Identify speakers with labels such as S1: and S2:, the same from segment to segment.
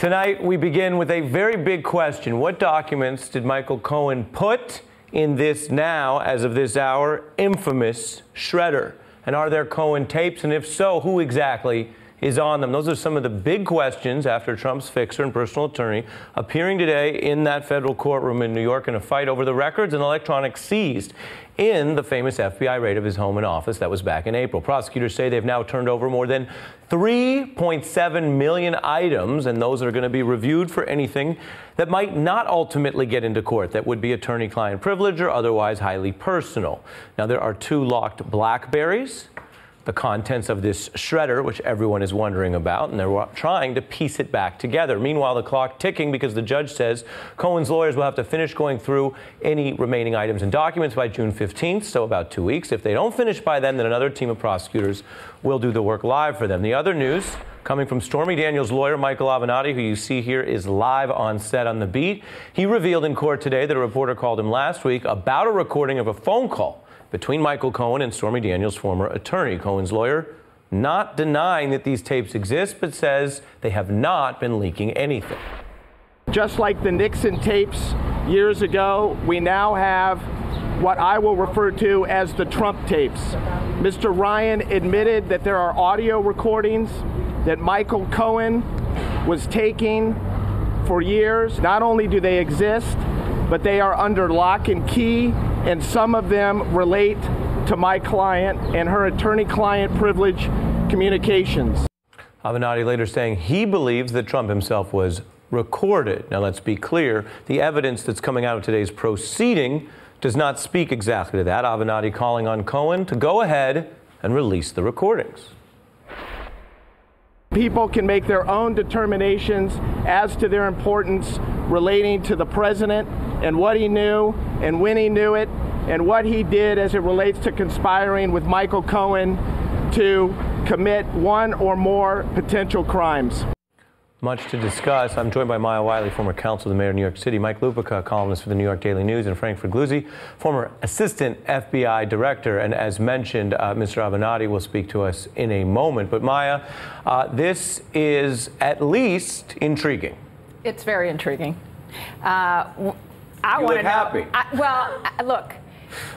S1: Tonight, we begin with a very big question. What documents did Michael Cohen put in this now, as of this hour, infamous shredder? And are there Cohen tapes? And if so, who exactly is on them? Those are some of the big questions after Trump's fixer and personal attorney appearing today in that federal courtroom in New York in a fight over the records and electronics seized in the famous FBI raid of his home and office that was back in April. Prosecutors say they've now turned over more than 3.7 million items, and those are going to be reviewed for anything that might not ultimately get into court, that would be attorney-client privilege or otherwise highly personal. Now, there are 2 locked BlackBerries, the contents of this shredder, which everyone is wondering about, and they're trying to piece it back together. Meanwhile, the clock ticking because the judge says Cohen's lawyers will have to finish going through any remaining items and documents by June 15th, so about 2 weeks. If they don't finish by then another team of prosecutors will do the work live for them. The other news coming from Stormy Daniels' lawyer, Michael Avenatti, who you see here is live on set on the beat. He revealed in court today that a reporter called him last week about a recording of a phone call between Michael Cohen and Stormy Daniels' former attorney. Cohen's lawyer not denying that these tapes exist, but says they have not been leaking anything.
S2: Just like the Nixon tapes years ago, we now have what I will refer to as the Trump tapes. Mr. Ryan admitted that there are audio recordings that Michael Cohen was taking for years. Not only do they exist, but they are under lock and key, and some of them relate to my client and her attorney-client privilege communications.
S1: Avenatti later saying he believes that Trump himself was recorded. Now, let's be clear. The evidence that's coming out of today's proceeding does not speak exactly to that. Avenatti calling on Cohen to go ahead and release the recordings.
S2: People can make their own determinations as to their importance relating to the president and what he knew and when he knew it and what he did as it relates to conspiring with Michael Cohen to commit one or more potential crimes.
S1: Much to discuss. I'm joined by Maya Wiley, former counsel to the mayor of New York City, Mike Lupica, columnist for the New York Daily News, and Frank Figluzzi, former assistant FBI director. And as mentioned, Mr. Avenatti will speak to us in a moment. But Maya, this is at least intriguing.
S3: It's very intriguing.
S1: You look happy.
S3: Look,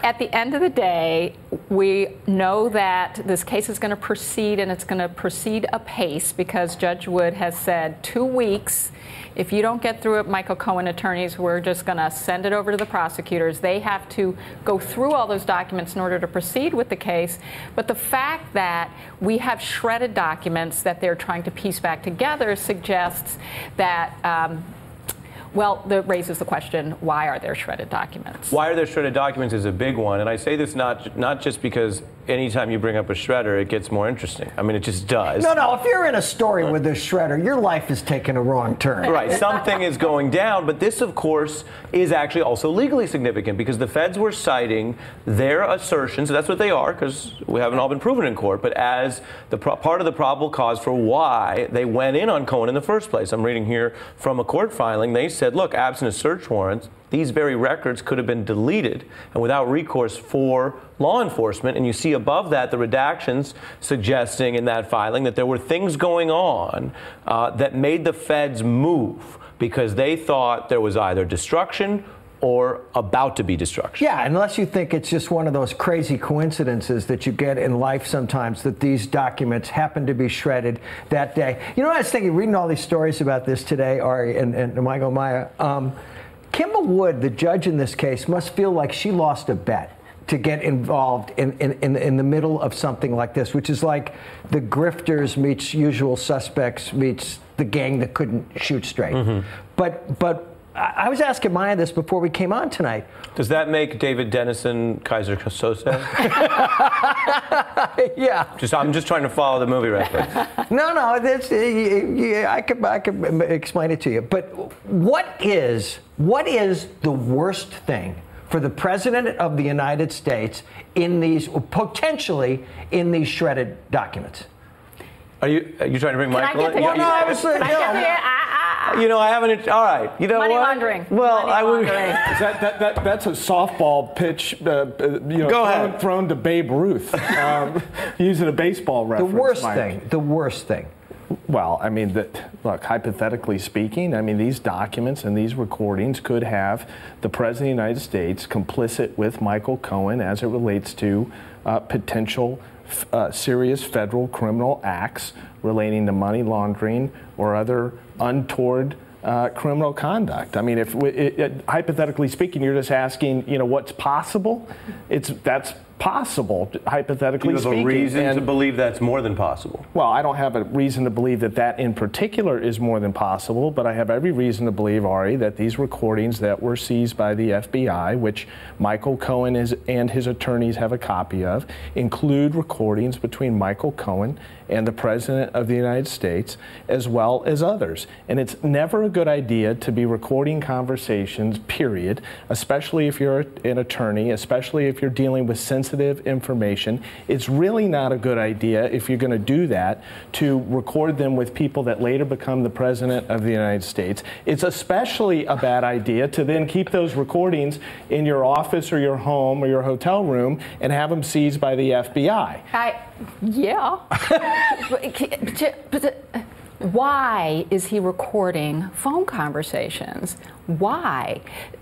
S3: at the end of the day, we know that this case is going to proceed, and it's going to proceed apace because Judge Wood has said 2 weeks. If you don't get through it, Michael Cohen attorneys, we're just going to send it over to the prosecutors. They have to go through all those documents in order to proceed with the case. But the fact that we have shredded documents that they're trying to piece back together suggests that that raises the question, why are there shredded documents?
S1: Why are there shredded documents is a big one. And I say this not just because anytime you bring up a shredder, it gets more interesting. I mean, it just does.
S4: No, if you're in a story with a shredder, your life is taking a wrong turn.
S1: Right, something is going down. But this, of course, is actually also legally significant because the feds were citing their assertions, so that's what they are, because we haven't all been proven in court, but as the part of the probable cause for why they went in on Cohen in the first place. I'm reading here from a court filing. They said, look, absent a search warrant, these very records could have been deleted and without recourse for law enforcement. And you see above that the redactions suggesting in that filing that there were things going on that made the feds move because they thought there was either destruction or about to be destruction.
S4: Yeah, unless you think it's just one of those crazy coincidences that you get in life sometimes, that these documents happen to be shredded that day. You know what I was thinking, reading all these stories about this today, Ari and Michael Maya, Kimball Wood, the judge in this case, must feel like she lost a bet to get involved in the middle of something like this, which is like the grifters meets Usual Suspects meets the gang that couldn't shoot straight. Mm-hmm. But I was asking Maya this before we came on tonight.
S1: Does that make David Dennison Kaiser Sose?
S4: Yeah.
S1: I'm just trying to follow the movie reference.
S4: No, that's, I could explain it to you. But what is the worst thing for the President of the United States potentially in these shredded documents?
S1: Are you trying to bring Michael in?
S4: Well, no, I was
S1: I haven't. All right. You know
S3: Money
S1: what?
S3: laundering.
S1: Well,
S3: Money laundering.
S2: That's a softball pitch,
S1: Go ahead.
S2: thrown to Babe Ruth, using a baseball reference.
S4: The worst thing
S2: Well, I mean, look, hypothetically speaking, I mean, these documents and these recordings could have the President of the United States complicit with Michael Cohen as it relates to potential serious federal criminal acts relating to money laundering or other untoward criminal conduct. I mean, if hypothetically speaking, you're just asking, what's possible? That's possible, hypothetically speaking.
S1: You have a reason to believe that's more than possible?
S2: Well, I don't have a reason to believe that in particular is more than possible, but I have every reason to believe, Ari, that these recordings that were seized by the FBI, which Michael Cohen and his attorneys have a copy of, include recordings between Michael Cohen and the President of the United States, as well as others. And it's never a good idea to be recording conversations, period, especially if you're an attorney, especially if you're dealing with sensitive information. It's really not a good idea, if you're going to do that, to record them with people that later become the President of the United States. It's especially a bad idea to then keep those recordings in your office or your home or your hotel room and have them seized by the FBI.
S3: Yeah. But why is he recording phone conversations? Why?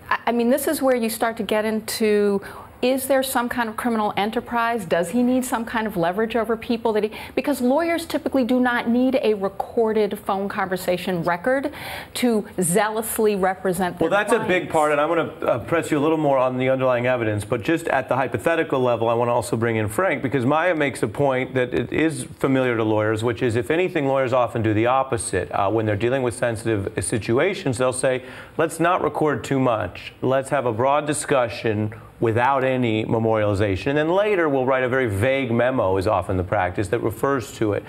S3: I mean, this is where you start to get into, is there some kind of criminal enterprise? Does he need some kind of leverage over people because lawyers typically do not need a recorded phone conversation record to zealously represent their
S1: clients. A big part, and I'm going to press you a little more on the underlying evidence, but just at the hypothetical level, I want to also bring in Frank, because Maya makes a point that it is familiar to lawyers, which is, if anything, lawyers often do the opposite. When they're dealing with sensitive situations, they'll say, let's not record too much. Let's have a broad discussion without any memorialization. And then later we'll write a very vague memo, is often the practice, that refers to it.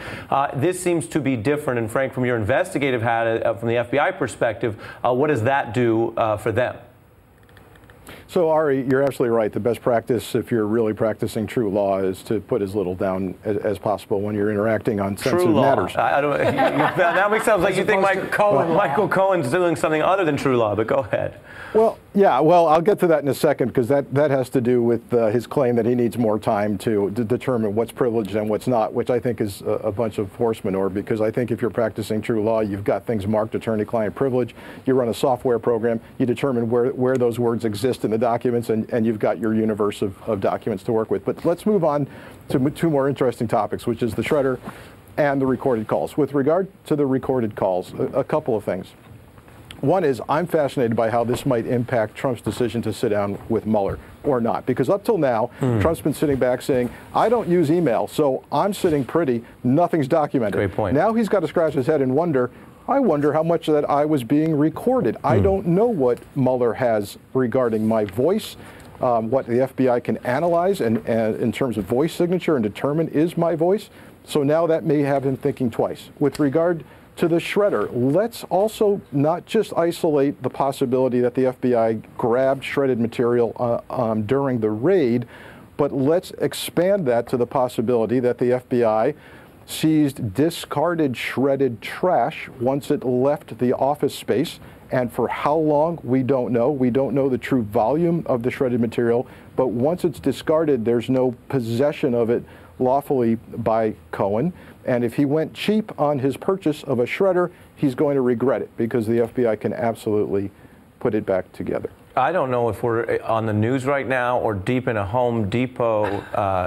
S1: This seems to be different. And Frank, from your investigative hat, from the FBI perspective, what does that do for them?
S5: So, Ari, you're absolutely right. The best practice, if you're really practicing true law, is to put as little down as possible when you're interacting on sensitive matters.
S1: I don't, that makes sounds like you think Michael Cohen's doing something other than true law, but go ahead.
S5: Well, yeah, well, I'll get to that in a second, because that has to do with his claim that he needs more time to determine what's privileged and what's not, which I think is a bunch of horse manure, because I think if you're practicing true law, you've got things marked attorney-client privilege, you run a software program, you determine where those words exist in the documents, and you've got your universe of documents to work with. But let's move on to two more interesting topics, which is the shredder and the recorded calls. With regard to the recorded calls, a couple of things. One is, I'm fascinated by how this might impact Trump's decision to sit down with Mueller or not. Because up till now, Trump's been sitting back saying, I don't use email, so I'm sitting pretty, nothing's documented.
S1: Great point.
S5: Now he's got to scratch his head and I wonder how much of that I was being recorded. I don't know what Mueller has regarding my voice, what the FBI can analyze and in terms of voice signature and determine is my voice. So now that may have him thinking twice. With regard to the shredder, let's also not just isolate the possibility that the FBI grabbed shredded material during the raid, but let's expand that to the possibility that the FBI seized discarded shredded trash once it left the office space. And for how long, we don't know. We don't know the true volume of the shredded material, but once it's discarded, there's no possession of it lawfully by Cohen. And if he went cheap on his purchase of a shredder, he's going to regret it, because the FBI can absolutely put it back together.
S1: I don't know if we're on the news right now or deep in a Home Depot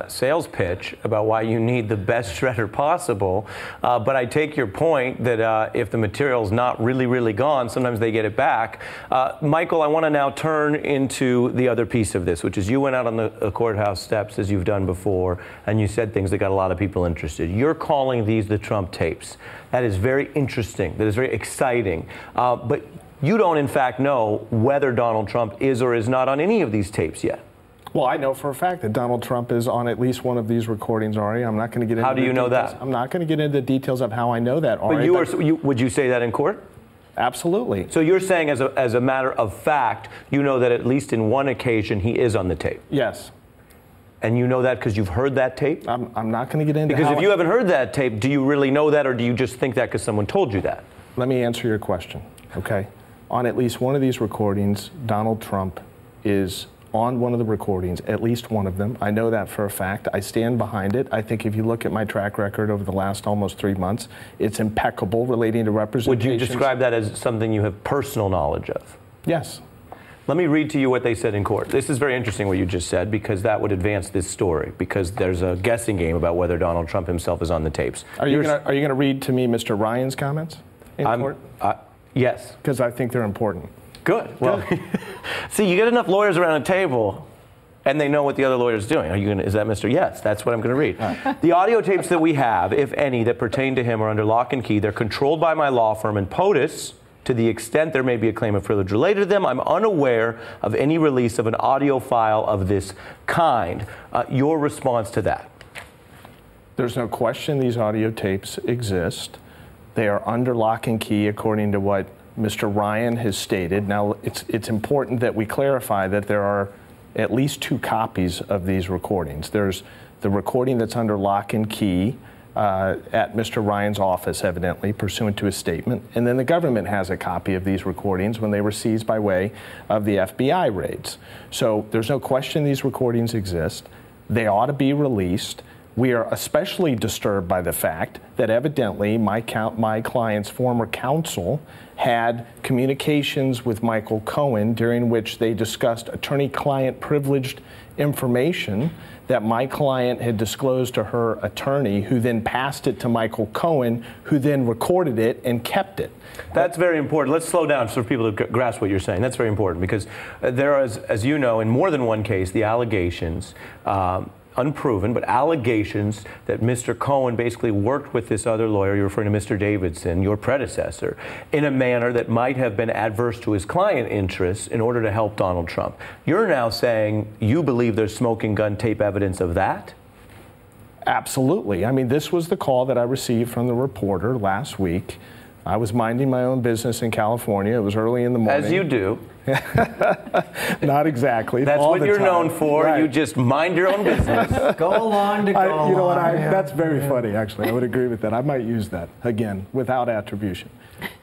S1: sales pitch about why you need the best shredder possible, but I take your point that if the material's not really gone, sometimes they get it back. Michael, I want to now turn into the other piece of this, which is you went out on the courthouse steps, as you've done before, and you said things that got a lot of people interested. You're calling these the Trump tapes. That is very interesting. That is very exciting. But you don't, in fact, know whether Donald Trump is or is not on any of these tapes yet.
S2: Well, I know for a fact that Donald Trump is on at least one of these recordings, Ari. I'm not going to get into
S1: How do you know that?
S2: I'm not going to get into the details of how I know that, Ari.
S1: But would you say that in court?
S2: Absolutely.
S1: So you're saying as a matter of fact, you know that at least in one occasion he is on the tape?
S2: Yes.
S1: And you know that because you've heard that tape?
S2: I'm not going to get into
S1: Because if you haven't heard that tape, do you really know that, or do you just think that because someone told you that?
S2: Let me answer your question, okay? On at least one of these recordings, Donald Trump is
S6: on one of the recordings, at least one of them. I know that for a fact. I stand behind it. I think if you look at my track record over the last almost 3 months, it's impeccable relating to representation.
S1: Would you describe that as something you have personal knowledge of?
S6: Yes.
S1: Let me read to you what they said in court. This is very interesting what you just said, because that would advance this story, because there's a guessing game about whether Donald Trump himself is on the tapes.
S6: Are you going to read to me Mr. Ryan's comments in court?
S1: Yes.
S6: Because I think they're important.
S1: Good. Well, see, you get enough lawyers around a table, and they know what the other lawyer's doing. Is that Mr. Yes, that's what I'm going to read. Right. The audio tapes that we have, if any, that pertain to him are under lock and key. They're controlled by my law firm, and POTUS, to the extent there may be a claim of privilege related to them, I'm unaware of any release of an audio file of this kind. Your response to that?
S6: There's no question these audio tapes exist. They are under lock and key according to what Mr. Ryan has stated. Now, it's important that we clarify that there are at least 2 copies of these recordings. There's the recording that's under lock and key at Mr. Ryan's office, evidently, pursuant to his statement. And then the government has a copy of these recordings when they were seized by way of the FBI raids. So there's no question these recordings exist. They ought to be released. We are especially disturbed by the fact that evidently my client's former counsel had communications with Michael Cohen during which they discussed attorney-client privileged information that my client had disclosed to her attorney, who then passed it to Michael Cohen, who then recorded it and kept it.
S1: That's very important. Let's slow down for people to grasp what you're saying. That's very important, because there are, as you know, in more than one case, the allegations, unproven, but allegations that Mr. Cohen basically worked with this other lawyer, you're referring to Mr. Davidson, your predecessor, in a manner that might have been adverse to his client interests in order to help Donald Trump. You're now saying you believe there's smoking gun tape evidence of that?
S6: Absolutely. I mean, this was the call that I received from the reporter last week. I was minding my own business in California. It was early in the morning.
S1: As you do.
S6: Not exactly.
S1: That's what you're known for. Right. You just mind your own business.
S4: Go along to go along.
S6: You know what? That's very funny, actually. I would agree with that. I might use that, again, without attribution.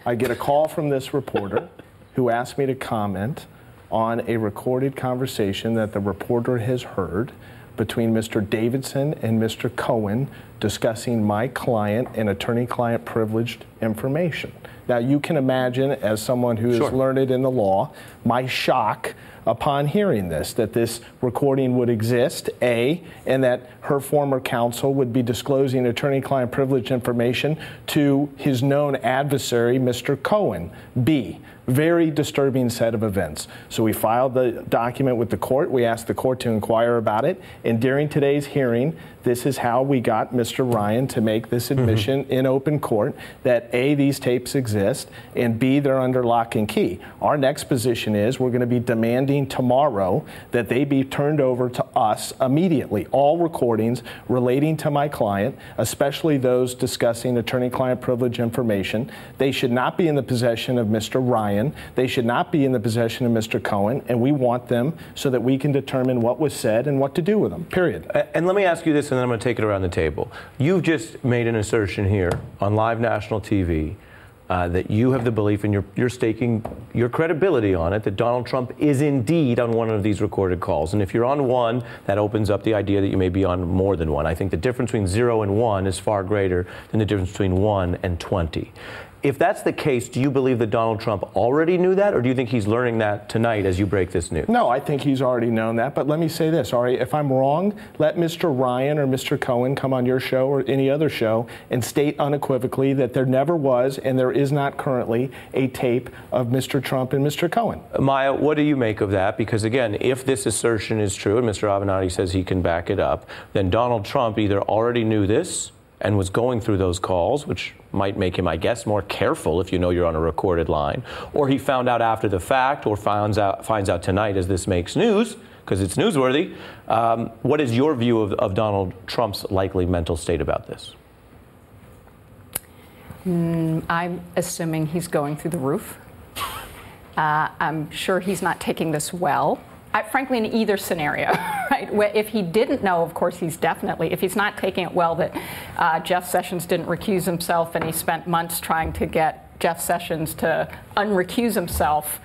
S6: I get a call from this reporter who asked me to comment on a recorded conversation that the reporter has heard between Mr. Davidson and Mr. Cohen discussing my client and attorney-client privileged information. Now, you can imagine, as someone who is learned in the law, my shock upon hearing this, that this recording would exist, A, and that her former counsel would be disclosing attorney-client privilege information to his known adversary, Mr. Cohen, B. Very disturbing set of events. So we filed the document with the court. We asked the court to inquire about it. And during today's hearing, this is how we got Mr. Ryan to make this admission in open court, that A, these tapes exist, and B, they're under lock and key. Our next position is we're going to be demanding tomorrow that they be turned over to us immediately. All recordings relating to my client, especially those discussing attorney-client privilege information, they should not be in the possession of Mr. Ryan. They should not be in the possession of Mr. Cohen, and we want them so that we can determine what was said and what to do with them, period.
S1: And let me ask you this, and then I'm going to take it around the table. You've just made an assertion here on live national TV that you have the belief, and you're staking your credibility on it, that Donald Trump is indeed on one of these recorded calls. And if you're on one, that opens up the idea that you may be on more than one. I think the difference between 0 and 1 is far greater than the difference between 1 and 20. If that's the case, do you believe that Donald Trump already knew that, or do you think he's learning that tonight as you break this news?
S6: No, I think he's already known that. But let me say this, Ari, if I'm wrong, let Mr. Ryan or Mr. Cohen come on your show or any other show and state unequivocally that there never was and there is not currently a tape of Mr. Trump and Mr. Cohen.
S1: Maya, what do you make of that? Because again, if this assertion is true, and Mr. Avenatti says he can back it up, then Donald Trump either already knew this and was going through those calls, which might make him, I guess, more careful if you know you're on a recorded line, or he found out after the fact, or finds out tonight as this makes news, because it's newsworthy. What is your view of Donald Trump's likely mental state about this?
S3: I'm assuming he's going through the roof. I'm sure he's not taking this well. Frankly, in either scenario, right? If he didn't know, of course, he's definitely, if he's not taking it well that Jeff Sessions didn't recuse himself and he spent months trying to get Jeff Sessions to unrecuse himself,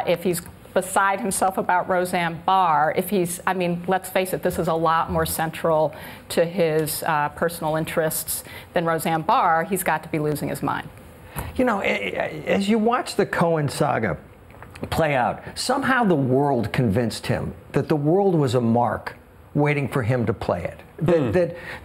S3: if he's beside himself about Roseanne Barr, if he's, I mean, let's face it, this is a lot more central to his personal interests than Roseanne Barr, he's got to be losing his mind.
S4: You know, as you watch the Cohen saga play out, somehow the world convinced him that the world was a mark waiting for him to play it.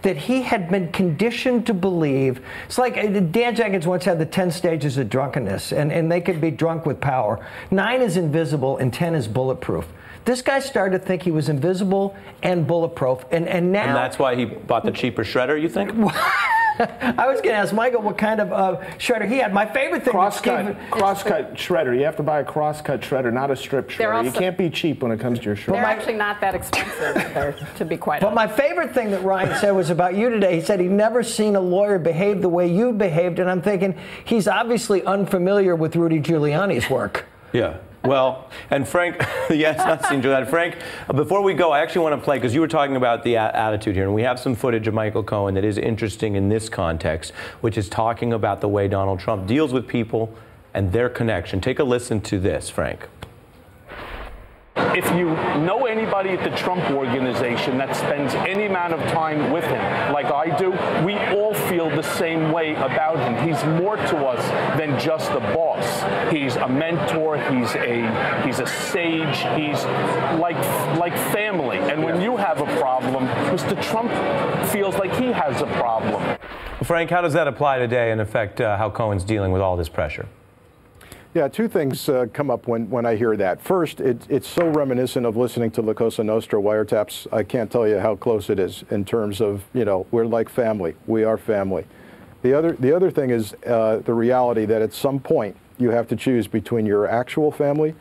S4: That he had been conditioned to believe. It's like Dan Jenkins once had the 10 stages of drunkenness, and they could be drunk with power. 9 is invisible and 10 is bulletproof. This guy started to think he was invisible and bulletproof, and now...
S1: And that's why he bought the cheaper shredder, you think?
S4: I was going to ask Michael what kind of shredder he had. My favorite thing...
S6: Crosscut shredder. You have to buy a crosscut shredder, not a strip shredder. You can't be cheap when it comes to your shredder.
S3: They're actually not that expensive, to be quite honest.
S4: But my favorite thing that Ryan said was about you today. He said he'd never seen a lawyer behave the way you behaved, and I'm thinking he's obviously unfamiliar with Rudy Giuliani's work.
S1: Yeah. Well, and Frank, yes, not seen that. Frank, before we go, I actually want to play, because you were talking about the attitude here, and we have some footage of Michael Cohen that is interesting in this context, which is talking about the way Donald Trump deals with people and their connection. Take a listen to this, Frank.
S7: If you know anybody at the Trump Organization that spends any amount of time with him, like I do, we all feel the same way about him. He's more to us than just a boss. He's a mentor. He's a sage. He's like family. And when you have a problem, Mr. Trump feels like he has a problem.
S1: Frank, how does that apply today and affect how Cohen's dealing with all this pressure?
S5: Yeah, 2 things come up when I hear that. First, it's so reminiscent of listening to La Cosa Nostra wiretaps. I can't tell you how close it is in terms of, you know, we're like family. We are family. The other thing is the reality that at some point you have to choose between your actual family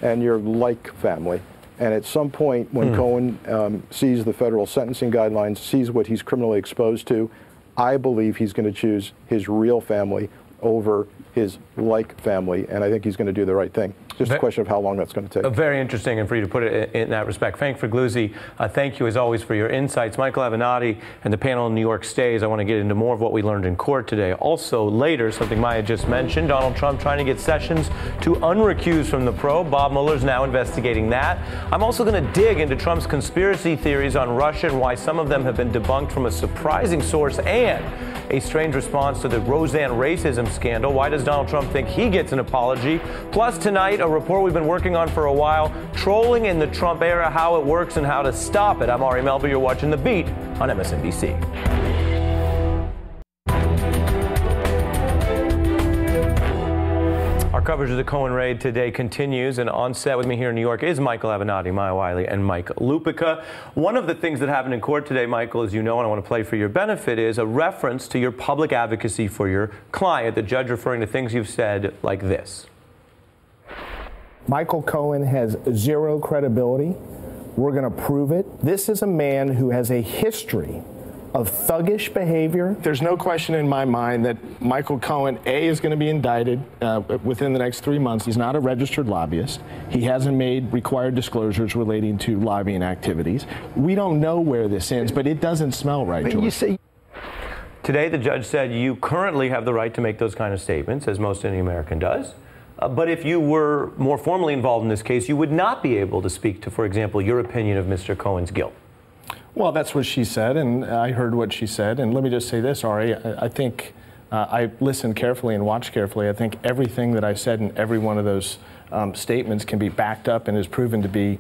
S5: and your like family. And at some point when Cohen sees the federal sentencing guidelines, sees what he's criminally exposed to, I believe he's going to choose his real family over his like family, and I think he's going to do the right thing. Just a question of how long that's going to take.
S1: Very interesting, and for you to put it in that respect. Frank Figluzzi, thank you as always for your insights. Michael Avenatti and the panel in New York stays. I want to get into more of what we learned in court today. Also later, something Maya just mentioned, Donald Trump trying to get Sessions to unrecuse from the probe. Bob Mueller's now investigating that. I'm also going to dig into Trump's conspiracy theories on Russia and why some of them have been debunked from a surprising source, and a strange response to the Roseanne racism scandal. Why does Donald Trump think he gets an apology? Plus tonight, a report we've been working on for a while, trolling in the Trump era, how it works and how to stop it. I'm Ari Melber. You're watching The Beat on MSNBC. Our coverage of the Cohen raid today continues, and on set with me here in New York is Michael Avenatti, Maya Wiley, and Mike Lupica. One of the things that happened in court today, Michael, as you know, and I want to play for your benefit, is a reference to your public advocacy for your client, the judge referring to things you've said like this.
S6: Michael Cohen has 0 credibility. We're going to prove it. This is a man who has a history of thuggish behavior. There's no question in my mind that Michael Cohen, A, is going to be indicted within the next 3 months. He's not a registered lobbyist. He hasn't made required disclosures relating to lobbying activities. We don't know where this ends, but it doesn't smell right, George.
S1: Today, the judge said you currently have the right to make those kind of statements, as most any American does. But if you were more formally involved in this case, you would not be able to speak to, for example, your opinion of Mr. Cohen's guilt.
S6: Well, that's what she said, and I heard what she said. And let me just say this, Ari, I think I listened carefully and watched carefully. I think everything that I said in every one of those statements can be backed up and is proven to be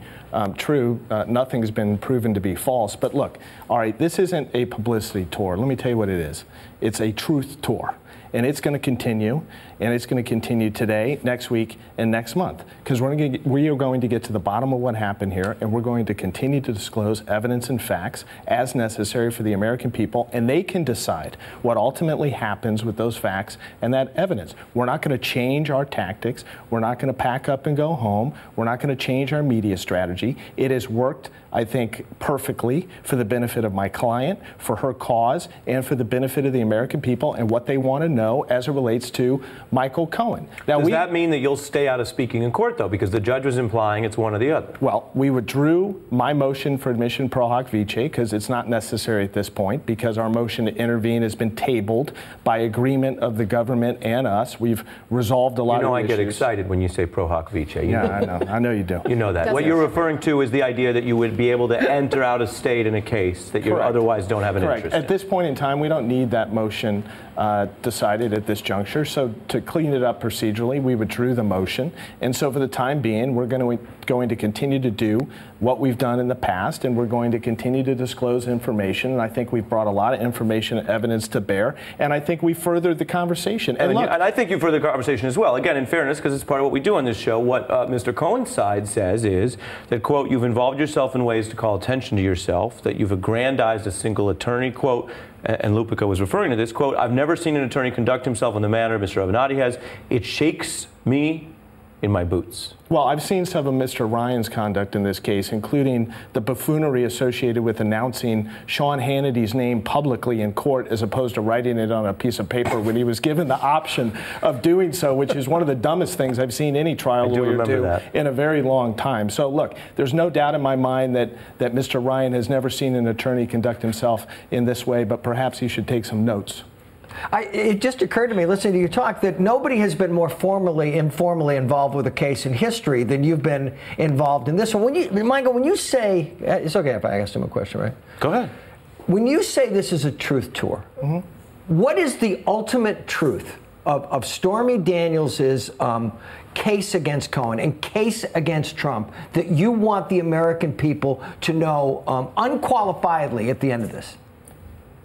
S6: true. Nothing's been proven to be false. But look, Ari, this isn't a publicity tour. Let me tell you what it is. It's a truth tour. And it's going to continue, and it's going to continue today, next week, and next month. Because we are going to get to the bottom of what happened here, and we're going to continue to disclose evidence and facts as necessary for the American people, and they can decide what ultimately happens with those facts and that evidence. We're not going to change our tactics. We're not going to pack up and go home. We're not going to change our media strategy. It has worked, I think, perfectly for the benefit of my client, for her cause, and for the benefit of the American people and what they want to know as it relates to Michael Cohen. Now,
S1: Does that mean that you'll stay out of speaking in court, though? Because the judge was implying it's one or the other.
S6: Well, we withdrew my motion for admission pro hoc vice because it's not necessary at this point, because our motion to intervene has been tabled by agreement of the government and us. We've resolved a lot of issues.
S1: I get excited when you say pro hoc vice.
S6: Yeah, I know you do.
S1: You know that. What you're referring to is the idea that you would be able to enter out of state in a case that you otherwise don't have an interest in.
S6: At this point in time, we don't need that motion decided at this juncture. So to clean it up procedurally, we withdrew the motion. And so for the time being, we're going to continue to do what we've done in the past, and we're going to continue to disclose information. And I think we've brought a lot of information and evidence to bear, and I think we furthered the conversation.
S1: And I think you furthered the conversation as well. Again, in fairness, because it's part of what we do on this show, what Mr. Cohen's side says is that, quote, you've involved yourself in ways to call attention to yourself, that you've aggrandized a single attorney, quote, and Lupica was referring to this, quote, I've never seen an attorney conduct himself in the manner Mr. Avenatti has. It shakes me in my boots.
S6: Well, I've seen some of Mr. Ryan's conduct in this case, including the buffoonery associated with announcing Sean Hannity's name publicly in court as opposed to writing it on a piece of paper when he was given the option of doing so, which is one of the dumbest things I've seen any trial lawyer do in a very long time. So look, there's no doubt in my mind that Mr. Ryan has never seen an attorney conduct himself in this way, but perhaps he should take some notes.
S4: It just occurred to me, listening to you talk, that nobody has been more informally involved with a case in history than you've been involved in this one. Michael, when you say, it's okay if I asked him a question, right?
S1: Go ahead.
S4: When you say this is a truth tour, what is the ultimate truth of Stormy Daniels' case against Cohen and case against Trump that you want the American people to know unqualifiedly at the end of this?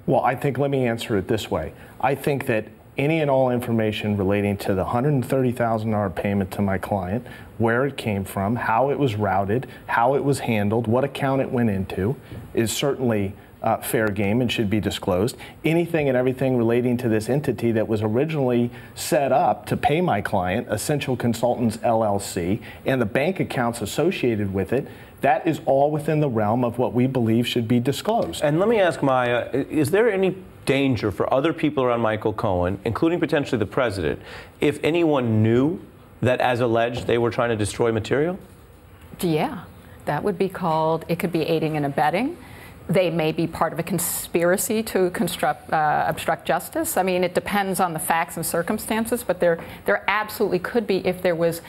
S6: Well, let me answer it this way. I think that any and all information relating to the $130,000 payment to my client, where it came from, how it was routed, how it was handled, what account it went into, is certainly fair game and should be disclosed. Anything and everything relating to this entity that was originally set up to pay my client, Essential Consultants LLC, and the bank accounts associated with it, that is all within the realm of what we believe should be disclosed.
S1: And let me ask Maya, is there any danger for other people around Michael Cohen, including potentially the president, if anyone knew that, as alleged, they were trying to destroy material?
S3: Yeah, that would be called, it could be aiding and abetting. They may be part of a conspiracy to obstruct justice. I mean, it depends on the facts and circumstances, but there absolutely could be if there was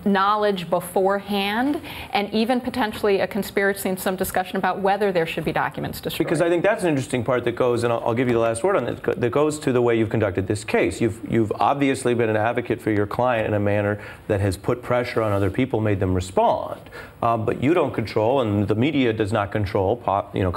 S3: knowledge beforehand, and even potentially a conspiracy and some discussion about whether there should be documents destroyed.
S1: Because I think that's an interesting part that goes, and I'll give you the last word on it, that goes to the way you've conducted this case. You've obviously been an advocate for your client in a manner that has put pressure on other people, made them respond. But you don't control, and the media does not control,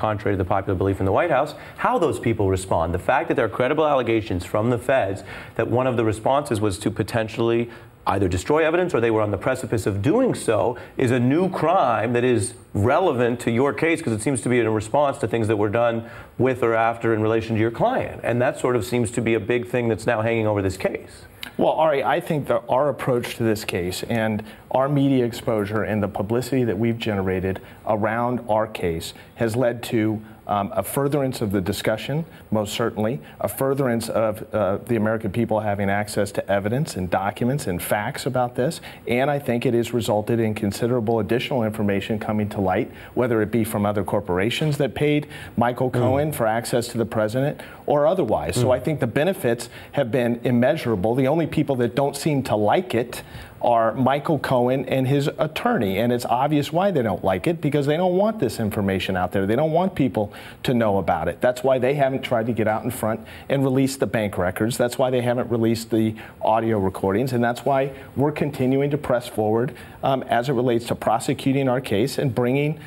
S1: contrary to the popular belief in the White House, how those people respond. The fact that there are credible allegations from the feds that one of the responses was to potentially either destroy evidence or they were on the precipice of doing so is a new crime that is relevant to your case, because it seems to be in response to things that were done with or after in relation to your client. And that sort of seems to be a big thing that's now hanging over this case.
S6: Well, Ari, I think that our approach to this case and our media exposure and the publicity that we've generated around our case has led to a furtherance of the discussion, most certainly, a furtherance of the American people having access to evidence and documents and facts about this, and I think it has resulted in considerable additional information coming to light, whether it be from other corporations that paid Michael Cohen for access to the president or otherwise. So I think the benefits have been immeasurable. The only people that don't seem to like it are Michael Cohen and his attorney, and it's obvious why they don't like it, because they don't want this information out there. They don't want people to know about it. That's why they haven't tried to get out in front and release the bank records. That's why they haven't released the audio recordings, and that's why we're continuing to press forward as it relates to prosecuting our case and bringing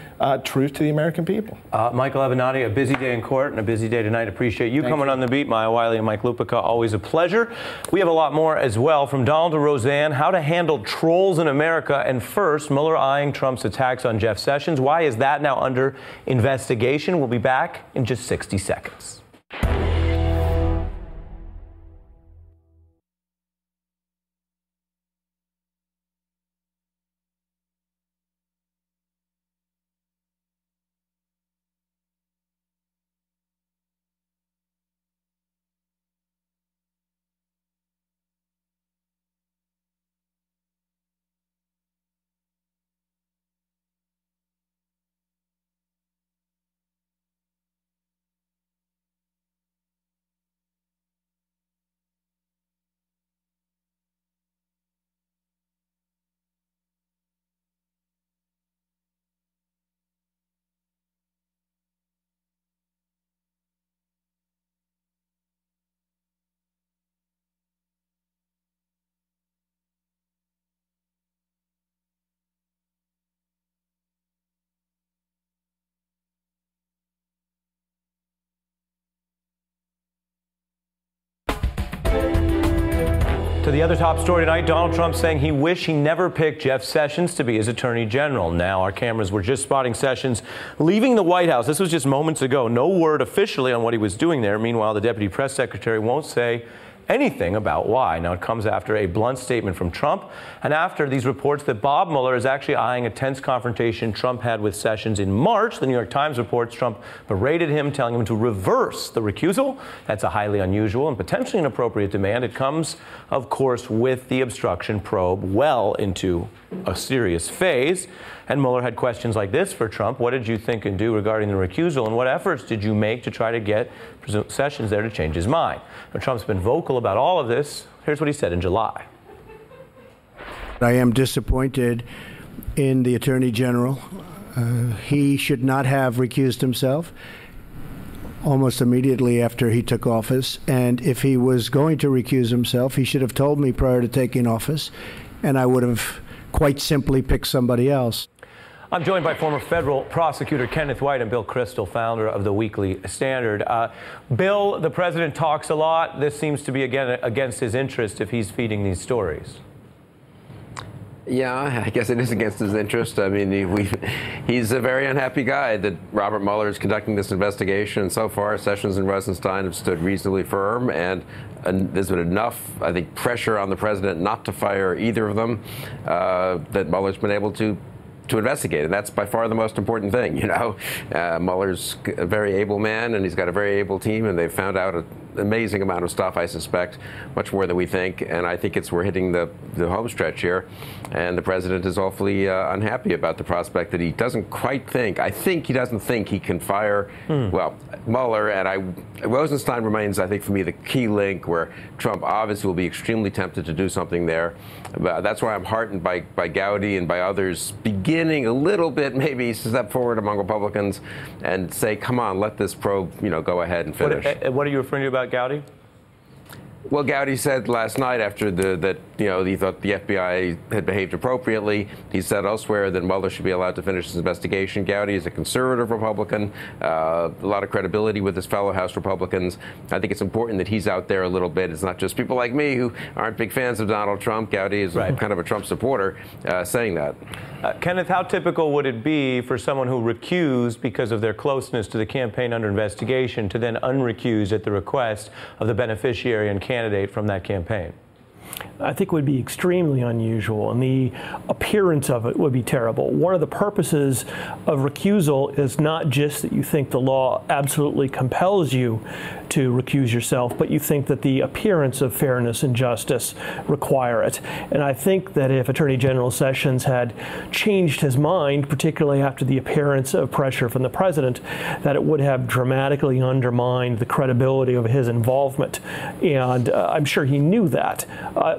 S6: truth to the American people.
S1: Michael Avenatti, a busy day in court and a busy day tonight. Appreciate you coming on the beat. Maya Wiley and Mike Lupica, always a pleasure. We have a lot more as well, from Donald to Roseanne, how to handle trolls in America, and first, Mueller eyeing Trump's attacks on Jeff Sessions. Why is that now under investigation? We'll be back in just 60 seconds. The other top story tonight, Donald Trump saying he wished he never picked Jeff Sessions to be his attorney general. Now, our cameras were just spotting Sessions leaving the White House. This was just moments ago. No word officially on what he was doing there. Meanwhile, the deputy press secretary won't say anything about why. Now, it comes after a blunt statement from Trump and after these reports that Bob Mueller is actually eyeing a tense confrontation Trump had with Sessions in March. The New York Times reports Trump berated him, telling him to reverse the recusal. That's a highly unusual and potentially inappropriate demand. It comes, of course, with the obstruction probe well into a serious phase. And Mueller had questions like this for Trump. What did you think and do regarding the recusal, and what efforts did you make to try to get Sessions there to change his mind? Now, Trump's been vocal about all of this. Here's what he said in July.
S8: I am disappointed in the Attorney General. He should not have recused himself almost immediately after he took office. And if he was going to recuse himself, he should have told me prior to taking office, and I would have quite simply picked somebody else.
S1: I'm joined by former federal prosecutor Kenneth White and Bill Kristol, founder of the Weekly Standard. Bill, the president talks a lot. This seems to be, again, against his interest if he's feeding these stories.
S9: Yeah, I guess it is against his interest. I mean, he's a very unhappy guy that Robert Mueller is conducting this investigation. And so far, Sessions and Rosenstein have stood reasonably firm. And there's been enough, I think, pressure on the president not to fire either of them that Mueller's been able to investigate, and that's by far the most important thing. You know, Mueller's a very able man, and he's got a very able team, and they've found out an amazing amount of stuff, I suspect, much more than we think. And I think we're hitting the home stretch here, and the president is awfully unhappy about the prospect that he doesn't quite think. I think he doesn't think he can fire well Mueller, and Rosenstein remains, I think, for me, the key link where Trump obviously will be extremely tempted to do something there. But that's why I'm heartened by Gowdy and by others beginning a little bit, maybe step forward among Republicans and say, come on, let this probe, go ahead and finish.
S1: What are you referring to about Gowdy?
S9: Well, Gowdy said last night after that he thought the FBI had behaved appropriately. He said elsewhere that Mueller should be allowed to finish his investigation. Gowdy is a conservative Republican, a lot of credibility with his fellow House Republicans. I think it's important that he's out there a little bit. It's not just people like me who aren't big fans of Donald Trump. Gowdy is kind of a Trump supporter saying that.
S1: Kenneth, how typical would it be for someone who recused because of their closeness to the campaign under investigation to then unrecuse at the request of the beneficiary and candidate from that campaign?
S10: I think would be extremely unusual, and the appearance of it would be terrible. One of the purposes of recusal is not just that you think the law absolutely compels you to recuse yourself, but you think that the appearance of fairness and justice require it. And I think that if Attorney General Sessions had changed his mind, particularly after the appearance of pressure from the president, that it would have dramatically undermined the credibility of his involvement. And I'm sure he knew that.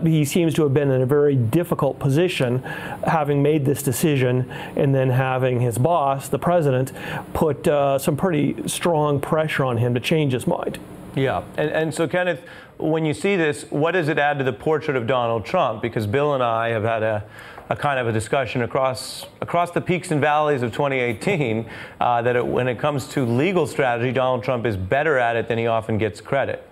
S10: He seems to have been in a very difficult position, having made this decision and then having his boss, the president, put some pretty strong pressure on him to change his mind.
S1: Yeah. And so, Kenneth, when you see this, what does it add to the portrait of Donald Trump? Because Bill and I have had a kind of a discussion across the peaks and valleys of 2018 that when it comes to legal strategy, Donald Trump is better at it than he often gets credit.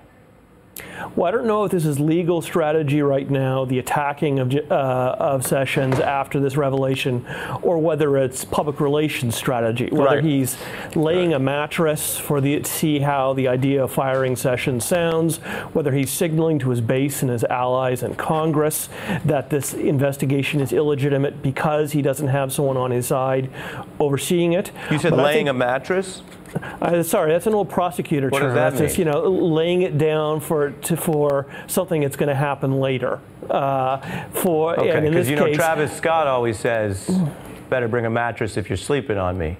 S10: Well, I don't know if this is legal strategy right now, the attacking of Sessions after this revelation, or whether it's public relations strategy, whether he's laying a mattress to see how the idea of firing Sessions sounds, whether he's signaling to his base and his allies in Congress that this investigation is illegitimate because he doesn't have someone on his side overseeing it.
S1: You said laying a mattress?
S10: Sorry, that's an old prosecutor term.
S1: That's
S10: just, laying it down for something that's going to happen later.
S1: Okay, because Travis Scott always says, better bring a mattress if you're sleeping on me.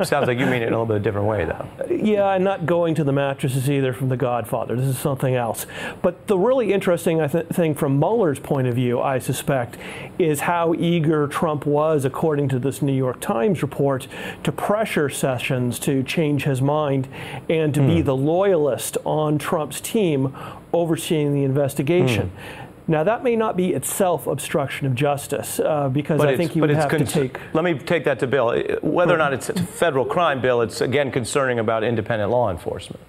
S1: Sounds like you mean it in a little bit different way, though.
S10: Yeah, I'm not going to the mattresses either from The Godfather. This is something else. But the really interesting thing from Mueller's point of view, I suspect, is how eager Trump was, according to this New York Times report, to pressure Sessions to change his mind and to be the loyalist on Trump's team overseeing the investigation. Now, that may not be itself obstruction of justice, because I think he would have to take...
S1: Let me take that to Bill. Whether or not it's a federal crime, Bill, it's, again, concerning about independent law enforcement.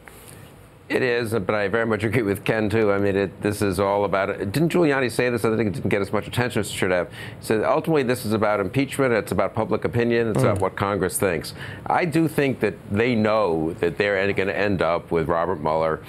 S9: It is, but I very much agree with Ken, too. I mean, this is all about it. Didn't Giuliani say this? I think it didn't get as much attention as it should have. He said, ultimately, this is about impeachment. It's about public opinion. It's about what Congress thinks. I do think that they know that they're going to end up with Robert Mueller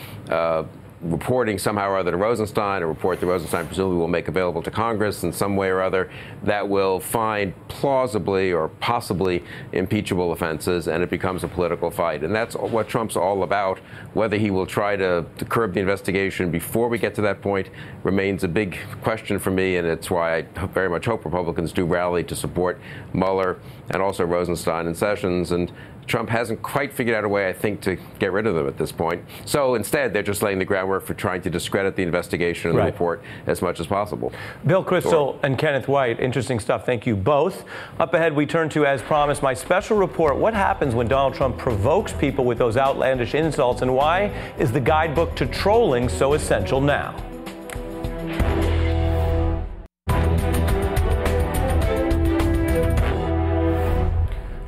S9: reporting somehow or other to Rosenstein, a report that Rosenstein presumably will make available to Congress in some way or other, that will find plausibly or possibly impeachable offenses, and it becomes a political fight. And that's what Trump's all about. Whether he will try to curb the investigation before we get to that point remains a big question for me, and it's why I very much hope Republicans do rally to support Mueller and also Rosenstein and Sessions. And Trump hasn't quite figured out a way, I think, to get rid of them at this point. So instead, they're just laying the groundwork for trying to discredit the investigation and the report as much as possible.
S1: Bill Kristol and Kenneth White, interesting stuff. Thank you both. Up ahead, we turn to, as promised, my special report. What happens when Donald Trump provokes people with those outlandish insults, and why is the guidebook to trolling so essential now?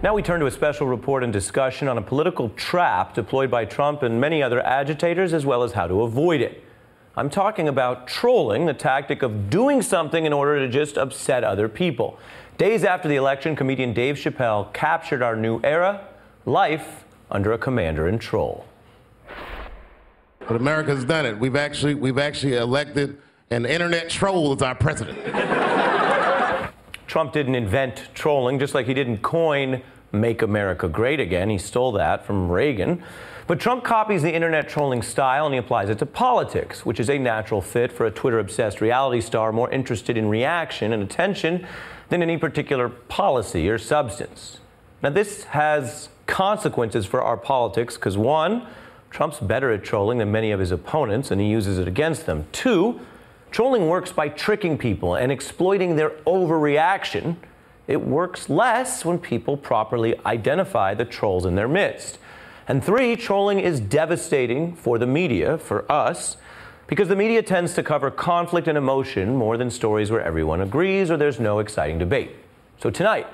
S1: Now we turn to a special report and discussion on a political trap deployed by Trump and many other agitators, as well as how to avoid it. I'm talking about trolling, the tactic of doing something in order to just upset other people. Days after the election, comedian Dave Chappelle captured our new era, life under a commander and troll.
S11: But America's done it. We've actually elected an internet troll as our president.
S1: Trump didn't invent trolling, just like he didn't coin "Make America Great Again." He stole that from Reagan. But Trump copies the internet trolling style and he applies it to politics, which is a natural fit for a Twitter-obsessed reality star more interested in reaction and attention than any particular policy or substance. Now, this has consequences for our politics because, one, Trump's better at trolling than many of his opponents, and he uses it against them. Two, trolling works by tricking people and exploiting their overreaction. It works less when people properly identify the trolls in their midst. And three, trolling is devastating for the media, for us, because the media tends to cover conflict and emotion more than stories where everyone agrees or there's no exciting debate. So tonight,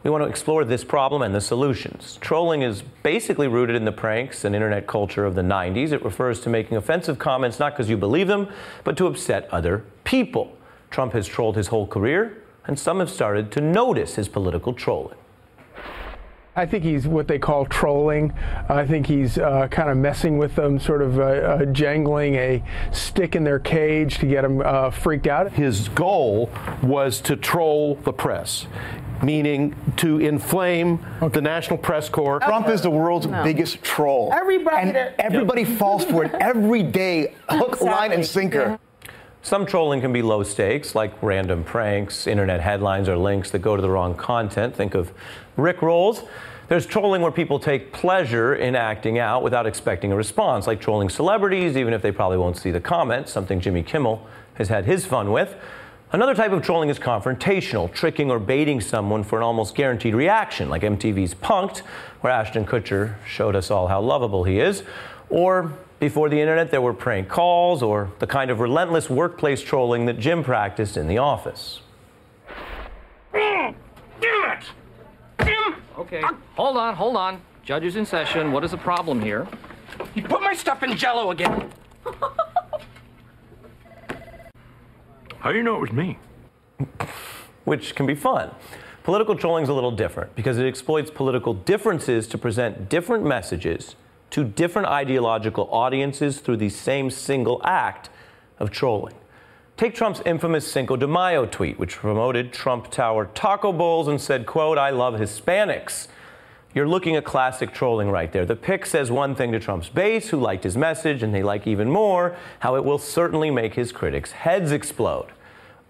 S1: we want to explore this problem and the solutions. Trolling is basically rooted in the pranks and internet culture of the 90s. It refers to making offensive comments not because you believe them, but to upset other people. Trump has trolled his whole career, and some have started to notice his political trolling.
S12: I think he's what they call trolling. I think he's kind of messing with them, sort of jangling a stick in their cage to get them freaked out.
S13: His goal was to troll the press, meaning to inflame the National Press Corps.
S14: Trump is the world's biggest troll. Everybody falls for it every day, hook, line, and sinker.
S1: Some trolling can be low stakes, like random pranks, internet headlines, or links that go to the wrong content. Think of Rickrolls. There's trolling where people take pleasure in acting out without expecting a response, like trolling celebrities, even if they probably won't see the comments, something Jimmy Kimmel has had his fun with. Another type of trolling is confrontational, tricking or baiting someone for an almost guaranteed reaction, like MTV's Punk'd, where Ashton Kutcher showed us all how lovable he is. Or before the internet, there were prank calls or the kind of relentless workplace trolling that Jim practiced in the office.
S15: Damn it! Okay, hold on. Judge is in session. What is the problem here?
S16: You put my stuff in Jell-O again.
S1: How do you know it was me? Which can be fun. Political trolling is a little different because it exploits political differences to present different messages to different ideological audiences through the same single act of trolling. Take Trump's infamous Cinco de Mayo tweet, which promoted Trump Tower taco bowls and said, quote, "I love Hispanics." You're looking at classic trolling right there. The pic says one thing to Trump's base, who liked his message, and they like even more how it will certainly make his critics' heads explode.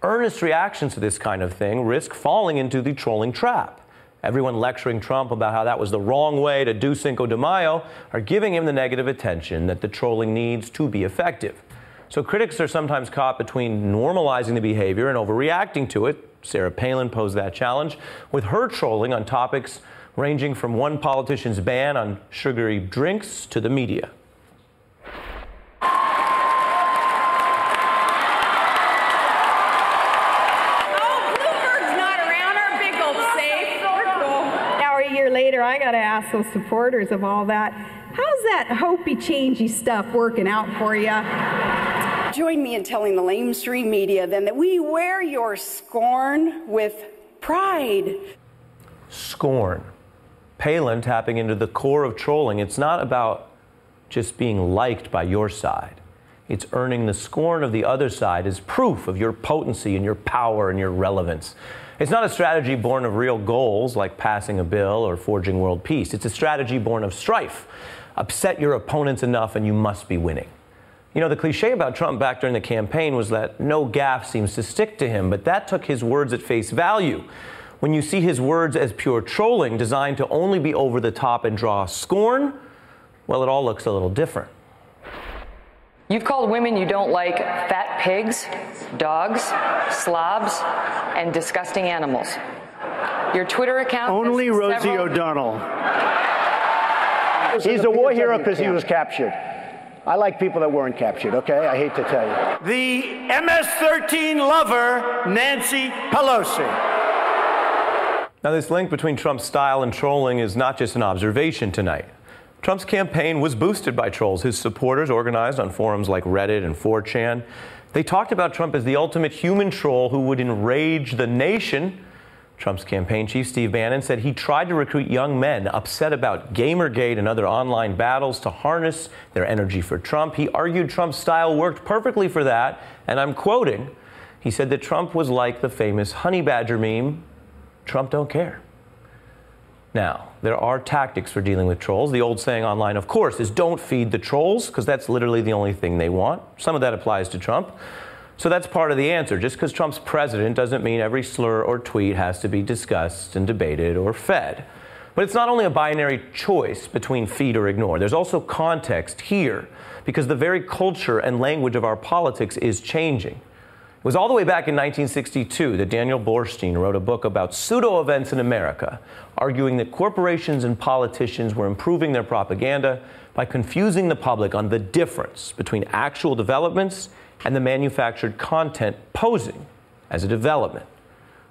S1: Earnest reactions to this kind of thing risk falling into the trolling trap. Everyone lecturing Trump about how that was the wrong way to do Cinco de Mayo are giving him the negative attention that the trolling needs to be effective. So critics are sometimes caught between normalizing the behavior and overreacting to it. Sarah Palin posed that challenge with her trolling on topics ranging from one politician's ban on sugary drinks to the media.
S17: Later, I got to ask those supporters of all that, how's that hopey-changey stuff working out for you?
S18: Join me in telling the lamestream media then that we wear your scorn with pride.
S1: Scorn. Palin tapping into the core of trolling. It's not about just being liked by your side. It's earning the scorn of the other side as proof of your potency and your power and your relevance. It's not a strategy born of real goals like passing a bill or forging world peace. It's a strategy born of strife. Upset your opponents enough and you must be winning. You know, the cliche about Trump back during the campaign was that no gaffe seems to stick to him, but that took his words at face value. When you see his words as pure trolling designed to only be over the top and draw scorn, well, it all looks a little different.
S19: You've called women you don't like fat pigs, dogs, slobs, and disgusting animals. Your Twitter account...
S20: Only Rosie O'Donnell. He's a war hero because he was captured. I like people that weren't captured, okay? I hate to tell you. The MS-13 lover, Nancy Pelosi.
S1: Now, this link between Trump's style and trolling is not just an observation tonight. Trump's campaign was boosted by trolls. His supporters, organized on forums like Reddit and 4chan, they talked about Trump as the ultimate human troll who would enrage the nation. Trump's campaign chief, Steve Bannon, said he tried to recruit young men upset about Gamergate and other online battles to harness their energy for Trump. He argued Trump's style worked perfectly for that, and I'm quoting, he said that Trump was like the famous honey badger meme, Trump don't care. Now, there are tactics for dealing with trolls. The old saying online, of course, is don't feed the trolls, because that's literally the only thing they want. Some of that applies to Trump. So that's part of the answer. Just because Trump's president doesn't mean every slur or tweet has to be discussed and debated or fed. But it's not only a binary choice between feed or ignore. There's also context here, because the very culture and language of our politics is changing. It was all the way back in 1962 that Daniel Borstein wrote a book about pseudo-events in America, arguing that corporations and politicians were improving their propaganda by confusing the public on the difference between actual developments and the manufactured content posing as a development.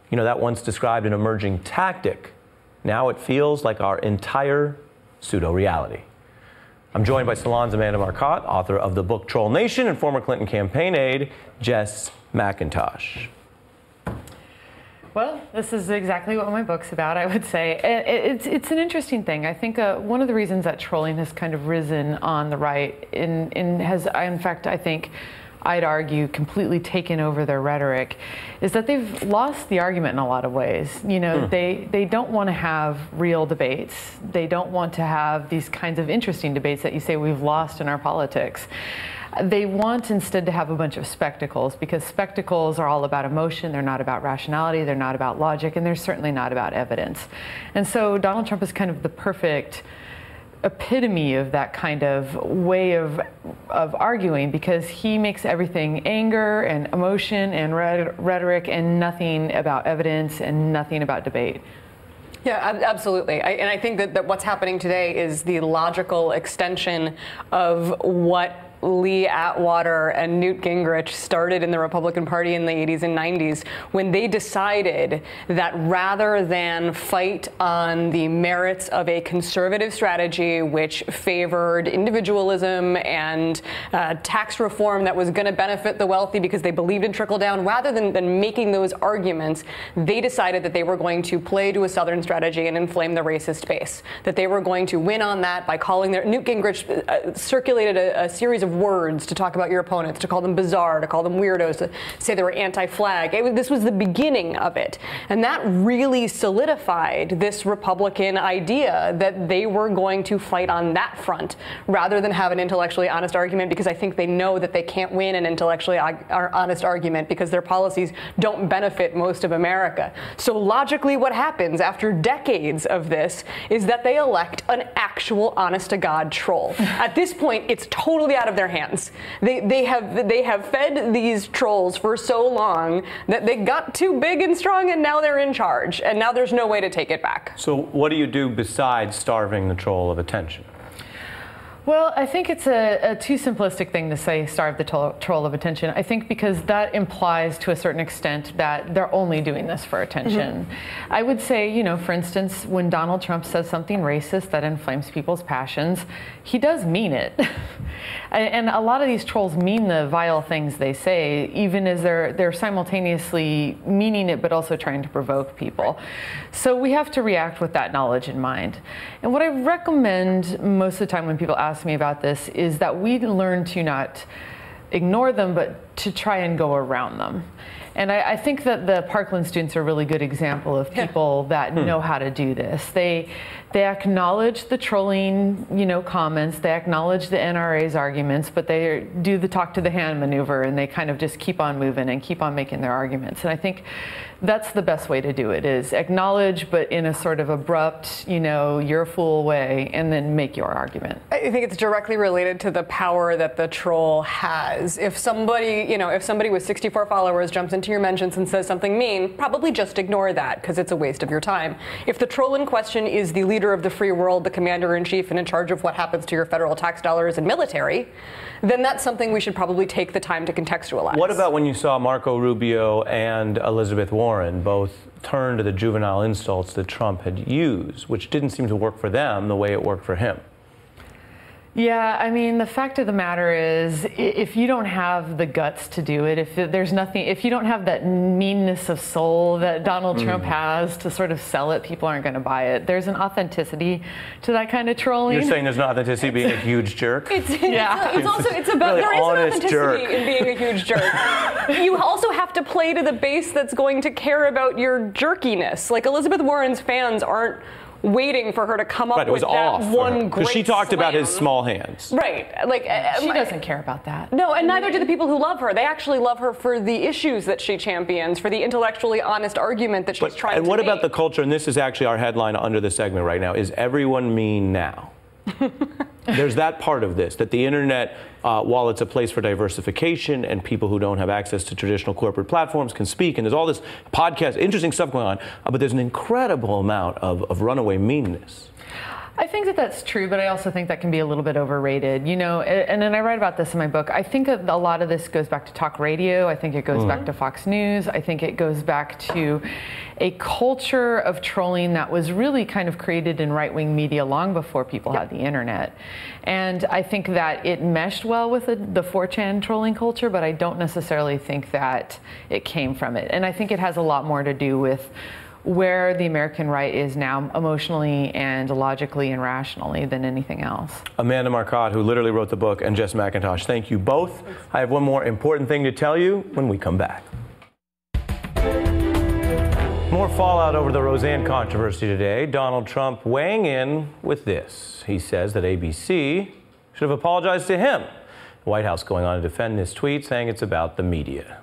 S1: You know, that once described an emerging tactic. Now it feels like our entire pseudo-reality. I'm joined by Salon's Amanda Marcotte, author of the book Troll Nation, and former Clinton campaign aide Jess McIntosh.
S21: Well, this is exactly what my book's about, I would say. It's an interesting thing. I think one of the reasons that trolling has kind of risen on the right in fact, I think I'd argue completely taken over their rhetoric, is that they've lost the argument in a lot of ways. You know, they don't want to have real debates. They don't want to have these kinds of interesting debates that you say we've lost in our politics. They want instead to have a bunch of spectacles, because spectacles are all about emotion. They're not about rationality. They're not about logic, and they're certainly not about evidence. And so Donald Trump is kind of the perfect epitome of that kind of way of arguing, because he makes everything anger and emotion and rhetoric and nothing about evidence and nothing about debate.
S22: Yeah, absolutely. And I think that what's happening today is the logical extension of what Lee Atwater and Newt Gingrich started in the Republican Party in the 80s and 90s, when they decided that rather than fight on the merits of a conservative strategy which favored individualism and tax reform that was going to benefit the wealthy because they believed in trickle down, rather than making those arguments, they decided that they were going to play to a Southern strategy and inflame the racist base, that they were going to win on that by calling Newt Gingrich circulated a series of words to talk about your opponents, to call them bizarre, to call them weirdos, to say they were anti-flag. This was the beginning of it. And that really solidified this Republican idea that they were going to fight on that front rather than have an intellectually honest argument, because I think they know that they can't win an intellectually honest argument because their policies don't benefit most of America. So logically what happens after decades of this is that they elect an actual honest-to-God troll. At this point, it's totally out of their hands. They have fed these trolls for so long that they got too big and strong, and now they're in charge, and now there's no way to take it back.
S1: So what do you do besides starving the troll of attention?
S21: Well, I think it's a too simplistic thing to say starve the troll of attention. I think because that implies to a certain extent that they're only doing this for attention. I would say, you know, for instance, when Donald Trump says something racist that inflames people's passions, he does mean it. And a lot of these trolls mean the vile things they say, even as they're simultaneously meaning it but also trying to provoke people. So we have to react with that knowledge in mind. And what I recommend most of the time when people ask me about this is that we learn to not ignore them, but to try and go around them. And I think that the Parkland students are a really good example of people that know how to do this. They acknowledge the trolling, you know, comments. They acknowledge the NRA's arguments, but they do the talk to the hand maneuver, and they kind of just keep on moving and keep on making their arguments. And I think that's the best way to do it, is acknowledge, but in a sort of abrupt, you know, you're a fool way, and then make your argument.
S22: I think it's directly related to the power that the troll has. If somebody, you know, if somebody with 64 followers jumps into your mentions and says something mean, probably just ignore that because it's a waste of your time. If the troll in question is the leader of the free world, the commander-in-chief, and in charge of what happens to your federal tax dollars and military, then that's something we should probably take the time to contextualize.
S1: What about when you saw Marco Rubio and Elizabeth Warren both turn to the juvenile insults that Trump had used, which didn't seem to work for them the way it worked for him?
S21: Yeah, I mean, the fact of the matter is, if you don't have the guts to do it, if there's nothing, if you don't have that meanness of soul that Donald Trump has to sort of sell it, people aren't going to buy it. There's an authenticity to that kind of trolling.
S1: You're saying there's an authenticity being a huge jerk?
S22: It's about,
S1: really
S22: there is an authenticity
S1: jerk.
S22: in being a huge jerk. You also have to play to the base that's going to care about your jerkiness. Like, Elizabeth Warren's fans aren't waiting for her to come up with that one great
S1: because she talked
S22: slam.
S1: about his small hands.
S22: Right. Like,
S21: she doesn't care about that.
S22: No, and neither do the people who love her. They actually love her for the issues that she champions, for the intellectually honest argument that she's trying to make.
S1: And what about the culture? And this is actually our headline under the segment right now. Is everyone mean now? There's that part of this, that the internet, while it's a place for diversification and people who don't have access to traditional corporate platforms can speak, and there's all this podcast, interesting stuff going on, but there's an incredible amount of runaway meanness.
S21: I think that that's true, but I also think that can be a little bit overrated. You know, and I write about this in my book. I think a lot of this goes back to talk radio. I think it goes back to Fox News. I think it goes back to a culture of trolling that was really kind of created in right-wing media long before people had the internet. And I think that it meshed well with the 4chan trolling culture, but I don't necessarily think that it came from it. And I think it has a lot more to do with where the American right is now emotionally and logically and rationally than anything else.
S1: Amanda Marcotte, who literally wrote the book, and Jess McIntosh, thank you both. I have one more important thing to tell you when we come back. More fallout over the Roseanne controversy today. Donald Trump weighing in with this. He says that ABC should have apologized to him. The White House going on to defend this tweet, saying it's about the media.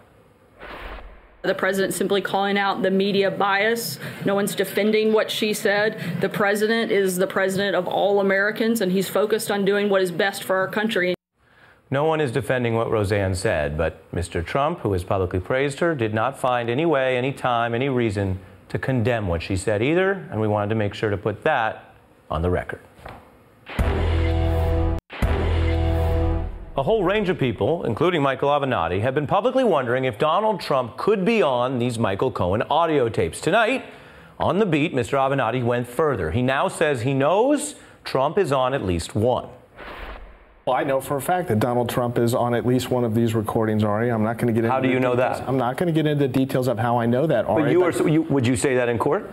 S2: The president simply calling out the media bias. No one's defending what she said. The president is the president of all Americans, and he's focused on doing what is best for our country.
S1: No one is defending what Roseanne said, but Mr. Trump, who has publicly praised her, did not find any way, any time, any reason to condemn what she said either, and we wanted to make sure to put that on the record. A whole range of people, including Michael Avenatti, have been publicly wondering if Donald Trump could be on these Michael Cohen audio tapes. Tonight, on The Beat, Mr. Avenatti went further. He now says he knows Trump is on at least one.
S6: Well, I know for a fact that Donald Trump is on at least one of these recordings, Ari. I'm not going to get into
S1: How do you know that?
S6: I'm not going to get into the details of how I know that, Ari.
S1: But would you say that in court?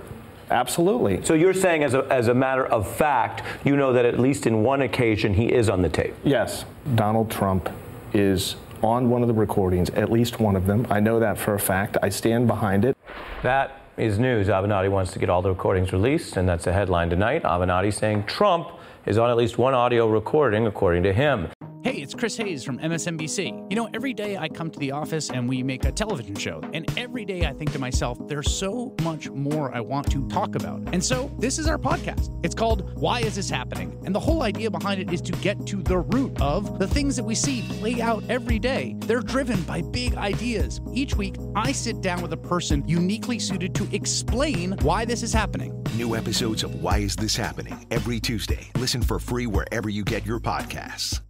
S6: Absolutely.
S1: So you're saying as a matter of fact, you know that at least in one occasion he is on the tape?
S6: Yes. Donald Trump is on one of the recordings, at least one of them. I know that for a fact. I stand behind it.
S1: That is news. Avenatti wants to get all the recordings released, and that's a headline tonight. Avenatti saying Trump is on at least one audio recording, according to him.
S5: Hey, it's Chris Hayes from MSNBC. You know, every day I come to the office and we make a television show. And every day I think to myself, there's so much more I want to talk about. And so this is our podcast. It's called Why Is This Happening? And the whole idea behind it is to get to the root of the things that we see play out every day. They're driven by big ideas. Each week, I sit down with a person uniquely suited to explain why this is happening.
S7: New episodes of Why Is This Happening? Every Tuesday. Listen for free wherever you get your podcasts.